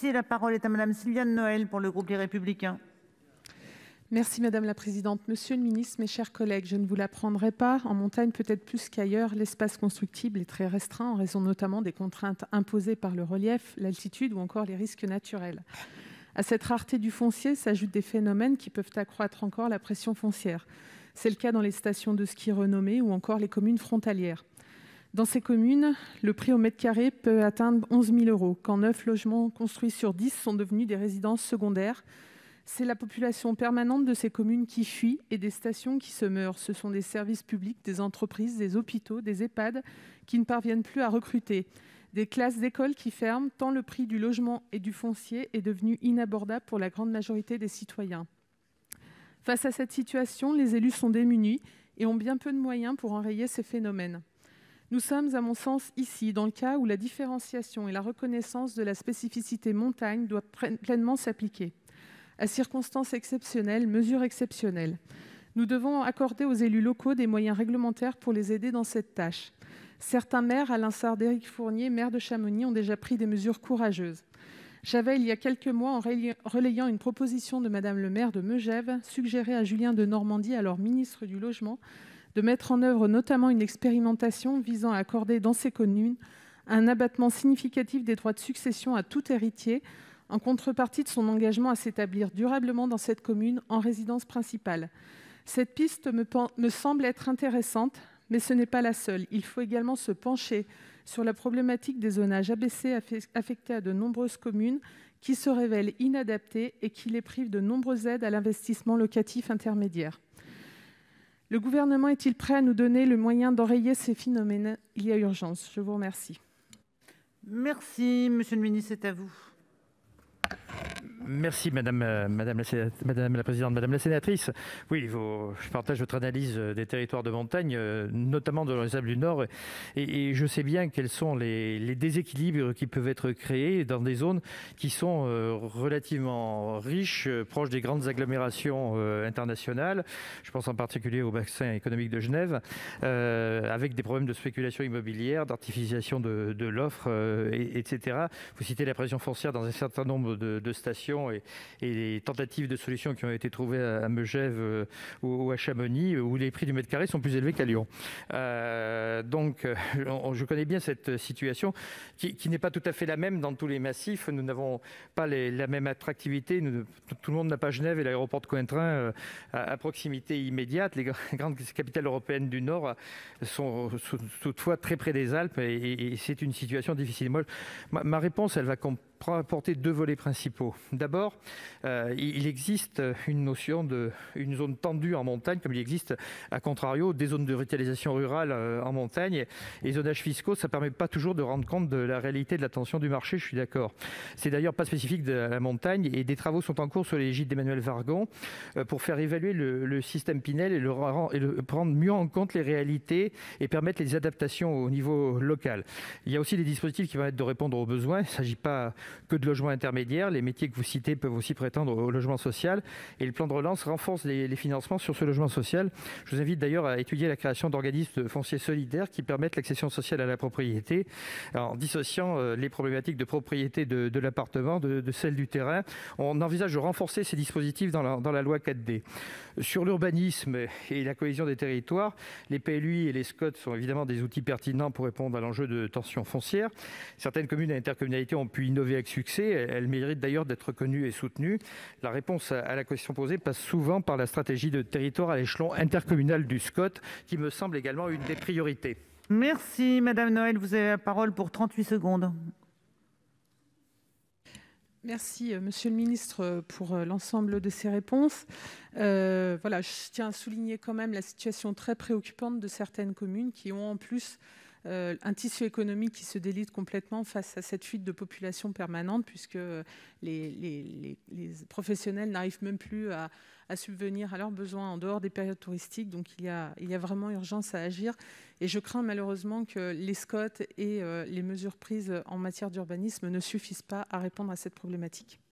La parole est à Madame Sylviane Noël pour le groupe Les Républicains. Merci Madame la Présidente. Monsieur le Ministre, mes chers collègues, je ne vous l'apprendrai pas, en montagne peut-être plus qu'ailleurs, l'espace constructible est très restreint en raison notamment des contraintes imposées par le relief, l'altitude ou encore les risques naturels. À cette rareté du foncier s'ajoutent des phénomènes qui peuvent accroître encore la pression foncière. C'est le cas dans les stations de ski renommées ou encore les communes frontalières. Dans ces communes, le prix au mètre carré peut atteindre 11 000 €, quand 9 logements construits sur 10 sont devenus des résidences secondaires. C'est la population permanente de ces communes qui fuit et des stations qui se meurent. Ce sont des services publics, des entreprises, des hôpitaux, des EHPAD qui ne parviennent plus à recruter. Des classes d'école qui ferment, tant le prix du logement et du foncier est devenu inabordable pour la grande majorité des citoyens. Face à cette situation, les élus sont démunis et ont bien peu de moyens pour enrayer ces phénomènes. Nous sommes, à mon sens, ici, dans le cas où la différenciation et la reconnaissance de la spécificité montagne doivent pleinement s'appliquer. À circonstances exceptionnelles, mesures exceptionnelles. Nous devons accorder aux élus locaux des moyens réglementaires pour les aider dans cette tâche. Certains maires, à l'instar d'Éric Fournier, maire de Chamonix, ont déjà pris des mesures courageuses. J'avais, il y a quelques mois, en relayant une proposition de Madame le maire de Megève, suggéré à Julien Denormandie, alors ministre du Logement, de mettre en œuvre notamment une expérimentation visant à accorder dans ces communes un abattement significatif des droits de succession à tout héritier en contrepartie de son engagement à s'établir durablement dans cette commune en résidence principale. Cette piste me semble être intéressante, mais ce n'est pas la seule. Il faut également se pencher sur la problématique des zonages abaissés affectés à de nombreuses communes qui se révèlent inadaptés et qui les privent de nombreuses aides à l'investissement locatif intermédiaire. Le gouvernement est-il prêt à nous donner le moyen d'enrayer ces phénomènes? Il y a urgence. Je vous remercie. Merci, Monsieur le Ministre, c'est à vous. Merci Madame la Présidente. Madame la Sénatrice, oui, je partage votre analyse des territoires de montagne, notamment dans les Alpes du Nord, et je sais bien quels sont les déséquilibres qui peuvent être créés dans des zones qui sont relativement riches, proches des grandes agglomérations internationales. Je pense en particulier au bassin économique de Genève, avec des problèmes de spéculation immobilière, d'artificialisation de l'offre, etc. Vous citez la pression foncière dans un certain nombre de stations et les tentatives de solutions qui ont été trouvées à Megève ou à Chamonix, où les prix du mètre carré sont plus élevés qu'à Lyon. Donc, je connais bien cette situation qui n'est pas tout à fait la même dans tous les massifs. Nous n'avons pas la même attractivité. Tout le monde n'a pas Genève et l'aéroport de Cointrin à proximité immédiate. Les grandes capitales européennes du Nord sont toutefois très près des Alpes et c'est une situation difficile. Ma réponse, elle va apporter deux volets principaux. D'abord, il existe une notion d'une zone tendue en montagne, comme il existe, à contrario, des zones de revitalisation rurale en montagne. Et les zonages fiscaux, ça ne permet pas toujours de rendre compte de la réalité de la tension du marché, je suis d'accord. C'est d'ailleurs pas spécifique de la montagne, et des travaux sont en cours sur l'égide d'Emmanuel Vargon pour faire évaluer le système Pinel et prendre mieux en compte les réalités et permettre les adaptations au niveau local. Il y a aussi des dispositifs qui permettent de répondre aux besoins. Il ne s'agit pas que de logements intermédiaires. Les métiers que vous citez peuvent aussi prétendre au logement social. Et le plan de relance renforce les financements sur ce logement social. Je vous invite d'ailleurs à étudier la création d'organismes fonciers solidaires qui permettent l'accession sociale à la propriété, en dissociant les problématiques de propriété de l'appartement de celles du terrain. On envisage de renforcer ces dispositifs dans la loi 4D. Sur l'urbanisme et la cohésion des territoires, les PLUI et les SCOT sont évidemment des outils pertinents pour répondre à l'enjeu de tension foncière. Certaines communes et intercommunalités ont pu innover avec succès. Elles méritent d'ailleurs d'être reconnues et soutenues. La réponse à la question posée passe souvent par la stratégie de territoire à l'échelon intercommunal du SCOT, qui me semble également une des priorités. Merci, Madame Noël. Vous avez la parole pour 38 secondes. Merci, Monsieur le Ministre, pour l'ensemble de ces réponses. Je tiens à souligner quand même la situation très préoccupante de certaines communes qui ont en plus un tissu économique qui se délite complètement face à cette fuite de population permanente, puisque les professionnels n'arrivent même plus à subvenir à leurs besoins en dehors des périodes touristiques. Donc il y a vraiment urgence à agir. Et je crains malheureusement que les SCOT et les mesures prises en matière d'urbanisme ne suffisent pas à répondre à cette problématique.